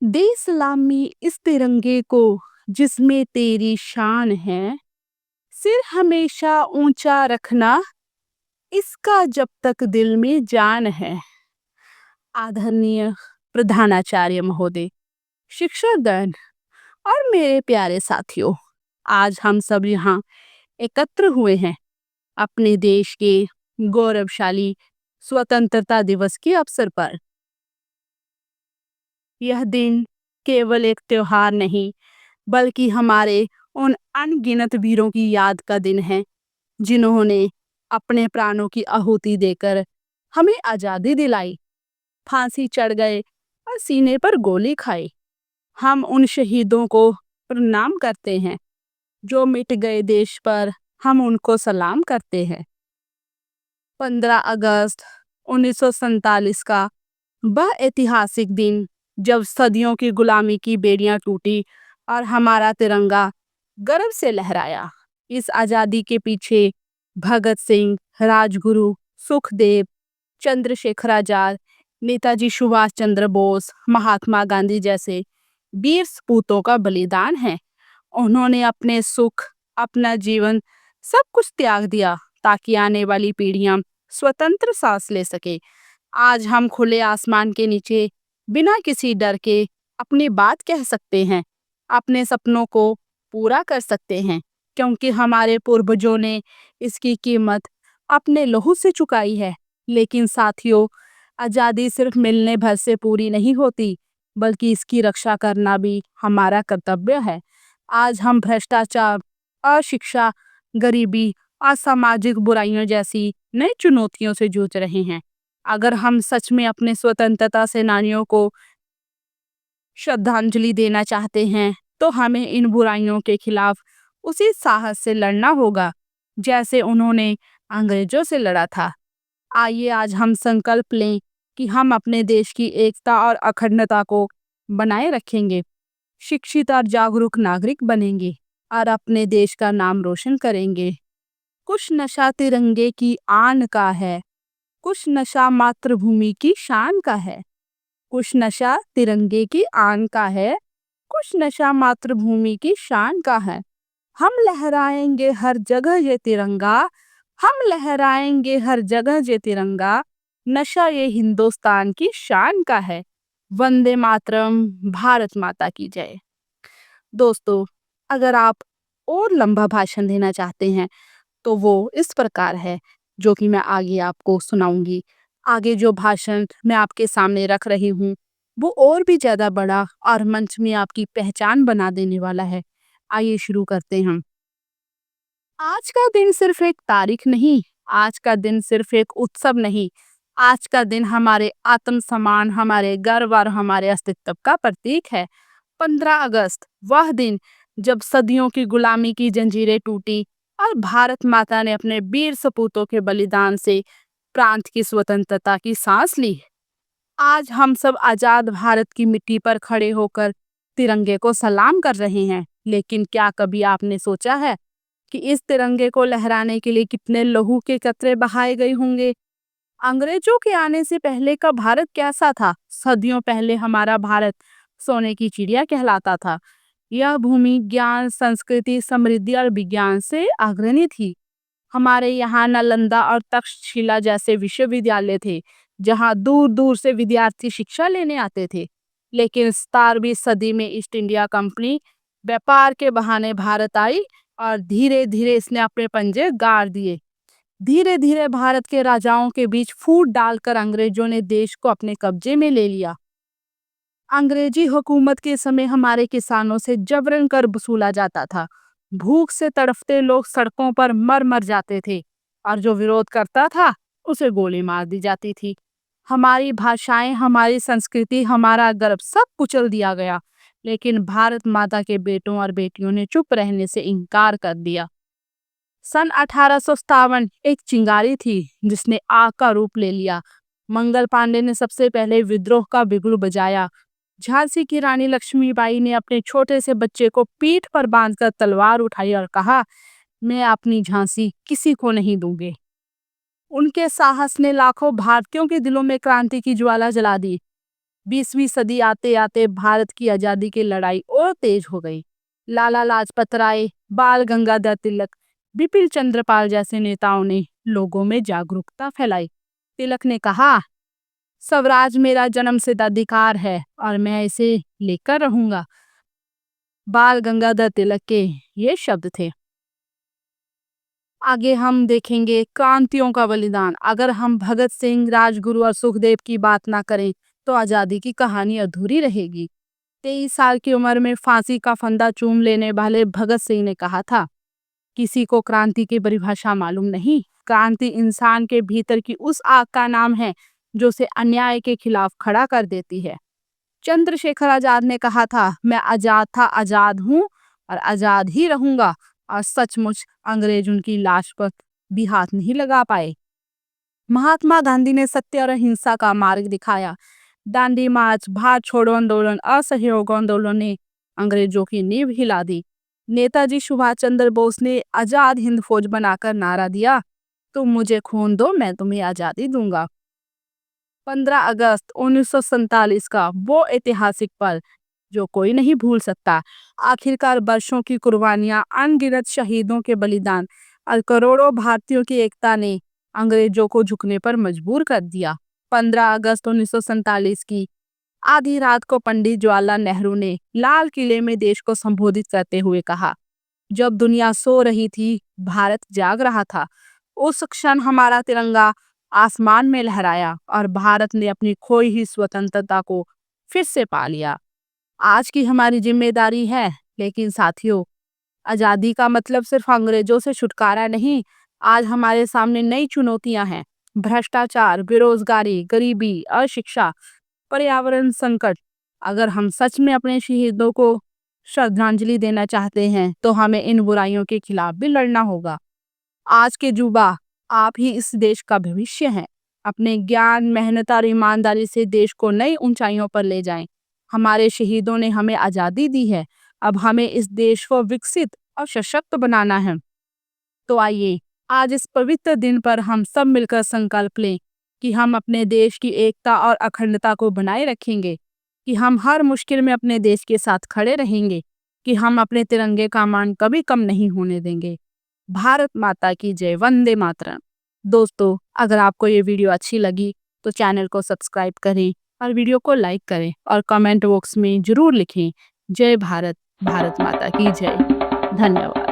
दे सलामी इस तिरंगे को जिसमें तेरी शान है। सिर हमेशा ऊंचा रखना इसका जब तक दिल में जान है। आदरणीय प्रधानाचार्य महोदय, शिक्षकगण और मेरे प्यारे साथियों, आज हम सब यहाँ एकत्र हुए हैं अपने देश के गौरवशाली स्वतंत्रता दिवस के अवसर पर। यह दिन केवल एक त्योहार नहीं, बल्कि हमारे उन अनगिनत वीरों की याद का दिन है जिन्होंने अपने प्राणों की आहुति देकर हमें आजादी दिलाई, फांसी चढ़ गए और सीने पर गोली खाई। हम उन शहीदों को प्रणाम करते हैं जो मिट गए देश पर, हम उनको सलाम करते हैं। 15 अगस्त 1947 का वह ऐतिहासिक दिन जब सदियों की गुलामी की बेड़ियां टूटी और हमारा तिरंगा गर्व से लहराया। इस आजादी के पीछे भगत सिंह, राजगुरु, सुखदेव, चंद्रशेखर आजाद, नेताजी सुभाष चंद्र बोस, महात्मा गांधी जैसे वीर सपूतों का बलिदान है। उन्होंने अपने सुख, अपना जीवन सब कुछ त्याग दिया ताकि आने वाली पीढ़ियां स्वतंत्र सांस ले सके। आज हम खुले आसमान के नीचे बिना किसी डर के अपनी बात कह सकते हैं, अपने सपनों को पूरा कर सकते हैं, क्योंकि हमारे पूर्वजों ने इसकी कीमत अपने लहू से चुकाई है। लेकिन साथियों, आजादी सिर्फ मिलने भर से पूरी नहीं होती, बल्कि इसकी रक्षा करना भी हमारा कर्तव्य है। आज हम भ्रष्टाचार, अशिक्षा, गरीबी और सामाजिक बुराइयों जैसी नई चुनौतियों से जूझ रहे हैं। अगर हम सच में अपने स्वतंत्रता सेनानियों को श्रद्धांजलि देना चाहते हैं, तो हमें इन बुराइयों के खिलाफ उसी साहस से लड़ना होगा जैसे उन्होंने अंग्रेजों से लड़ा था। आइए आज हम संकल्प लें कि हम अपने देश की एकता और अखंडता को बनाए रखेंगे, शिक्षित और जागरूक नागरिक बनेंगे और अपने देश का नाम रोशन करेंगे। कुछ नशा तिरंगे की आन का है, कुछ नशा मातृभूमि की शान का है। कुछ नशा तिरंगे की आन का है, कुछ नशा मातृभूमि की शान का है। हम लहराएंगे हर जगह ये तिरंगा, हम लहराएंगे हर जगह ये तिरंगा, नशा ये हिंदुस्तान की शान का है। वंदे मातरम, भारत माता की जय। दोस्तों, अगर आप और लंबा भाषण देना चाहते हैं तो वो इस प्रकार है, जो कि मैं आगे आपको सुनाऊंगी। आगे जो भाषण मैं आपके सामने रख रही हूँ वो और भी ज़्यादा बड़ा और मंच में आपकी पहचान बना देने वाला है। आइए शुरू करते हैं। आज का दिन सिर्फ एक तारीख नहीं, आज का दिन सिर्फ एक उत्सव नहीं, आज का दिन हमारे आत्मसम्मान, हमारे गर्व और हमारे अस्तित्व का प्रतीक है। 15 अगस्त वह दिन जब सदियों की गुलामी की जंजीरें टूटी और भारत माता ने अपने वीर सपूतों के बलिदान से प्रांत की स्वतंत्रता की सांस ली। आज हम सब आजाद भारत की मिट्टी पर खड़े होकर तिरंगे को सलाम कर रहे हैं। लेकिन क्या कभी आपने सोचा है कि इस तिरंगे को लहराने के लिए कितने लहू के कतरे बहाए गए होंगे? अंग्रेजों के आने से पहले का भारत कैसा था? सदियों पहले हमारा भारत सोने की चिड़िया कहलाता था। यह भूमि ज्ञान, संस्कृति, समृद्धि और विज्ञान से अग्रणी थी। हमारे यहाँ नालंदा और तक्षशिला जैसे विश्वविद्यालय थे, जहाँ दूर दूर से विद्यार्थी शिक्षा लेने आते थे। लेकिन 17वीं सदी में ईस्ट इंडिया कंपनी व्यापार के बहाने भारत आई और धीरे धीरे इसने अपने पंजे गाड़ दिए। धीरे धीरे भारत के राजाओं के बीच फूट डालकर अंग्रेजों ने देश को अपने कब्जे में ले लिया। अंग्रेजी हुकूमत के समय हमारे किसानों से जबरन कर वसूला जाता था। भूख से तड़पते लोग सड़कों पर मर मर जाते थे और जो विरोध करता था उसे गोली मार दी जाती थी। हमारी भाषाएं, हमारी संस्कृति, हमारा गर्व सब कुचल दिया गया। लेकिन भारत माता के बेटों और बेटियों ने चुप रहने से इनकार कर दिया। सन 1857 एक चिंगारी थी जिसने आग का रूप ले लिया। मंगल पांडे ने सबसे पहले विद्रोह का बिगुल बजाया। झांसी की रानी लक्ष्मीबाई ने अपने छोटे से बच्चे को पीठ पर बांधकर तलवार उठाई और कहा, मैं अपनी झांसी किसी को नहीं दूंगी। उनके साहस ने लाखों भारतीयों के दिलों में क्रांति की ज्वाला जला दी। 20वीं सदी आते आते भारत की आजादी की लड़ाई और तेज हो गई। लाला लाजपत राय, बाल गंगाधर तिलक, बिपिन चंद्रपाल जैसे नेताओं ने लोगों में जागरूकता फैलाई। तिलक ने कहा, स्वराज मेरा जन्मसिद्ध अधिकार है और मैं इसे लेकर रहूंगा। बाल गंगाधर तिलक के ये शब्द थे। आगे हम देखेंगे क्रांतियों का बलिदान। अगर हम भगत सिंह, राजगुरु और सुखदेव की बात ना करें तो आजादी की कहानी अधूरी रहेगी। 23 साल की उम्र में फांसी का फंदा चूम लेने वाले भगत सिंह ने कहा था, किसी को क्रांति की परिभाषा मालूम नहीं। क्रांति इंसान के भीतर की उस आग का नाम है जो उसे अन्याय के खिलाफ खड़ा कर देती है। चंद्रशेखर आजाद ने कहा था, मैं आजाद था, आजाद हूँ और आजाद ही रहूंगा। और सचमुच अंग्रेज उनकी लाश पर भी हाथ नहीं लगा पाए। महात्मा गांधी ने सत्य और अहिंसा का मार्ग दिखाया। दांडी मार्च, भारत छोड़ो आंदोलन, असहयोग आंदोलन ने अंग्रेजों की नींव हिला दी। नेताजी सुभाष चंद्र बोस ने आजाद हिंद फौज बनाकर नारा दिया, तुम मुझे खून दो, मैं तुम्हें आजादी दूंगा। 15 अगस्त 1947 का वो ऐतिहासिक पल जो कोई नहीं भूल सकता। आखिरकार वर्षों की कुर्बानियां, अनगिनत शहीदों के बलिदान और करोड़ों भारतीयों की एकता ने अंग्रेजों को झुकने पर मजबूर कर दिया। 15 अगस्त 1947 की आधी रात को पंडित जवाहरलाल नेहरू ने लाल किले में देश को संबोधित करते हुए कहा, जब दुनिया सो रही थी, भारत जाग रहा था। उस क्षण हमारा तिरंगा आसमान में लहराया और भारत ने अपनी खोई हुई स्वतंत्रता को फिर से पा लिया। आज की हमारी जिम्मेदारी है, लेकिन साथियों, आजादी का मतलब सिर्फ अंग्रेजों से छुटकारा नहीं। आज हमारे सामने नई चुनौतियां हैं। भ्रष्टाचार, बेरोजगारी, गरीबी, अशिक्षा, पर्यावरण संकट। अगर हम सच में अपने शहीदों को श्रद्धांजलि देना चाहते हैं तो हमें इन बुराइयों के खिलाफ भी लड़ना होगा। आज के युवा, आप ही इस देश का भविष्य हैं। अपने ज्ञान, मेहनत और ईमानदारी से देश को नई ऊंचाइयों पर ले जाएं। हमारे शहीदों ने हमें आजादी दी है, अब हमें इस देश को विकसित और सशक्त बनाना है। तो आइए आज इस पवित्र दिन पर हम सब मिलकर संकल्प लें कि हम अपने देश की एकता और अखंडता को बनाए रखेंगे, कि हम हर मुश्किल में अपने देश के साथ खड़े रहेंगे, कि हम अपने तिरंगे का मान कभी कम नहीं होने देंगे। भारत माता की जय। वंदे मातरम। दोस्तों, अगर आपको ये वीडियो अच्छी लगी तो चैनल को सब्सक्राइब करें और वीडियो को लाइक करें और कमेंट बॉक्स में जरूर लिखें, जय भारत, भारत माता की जय। धन्यवाद।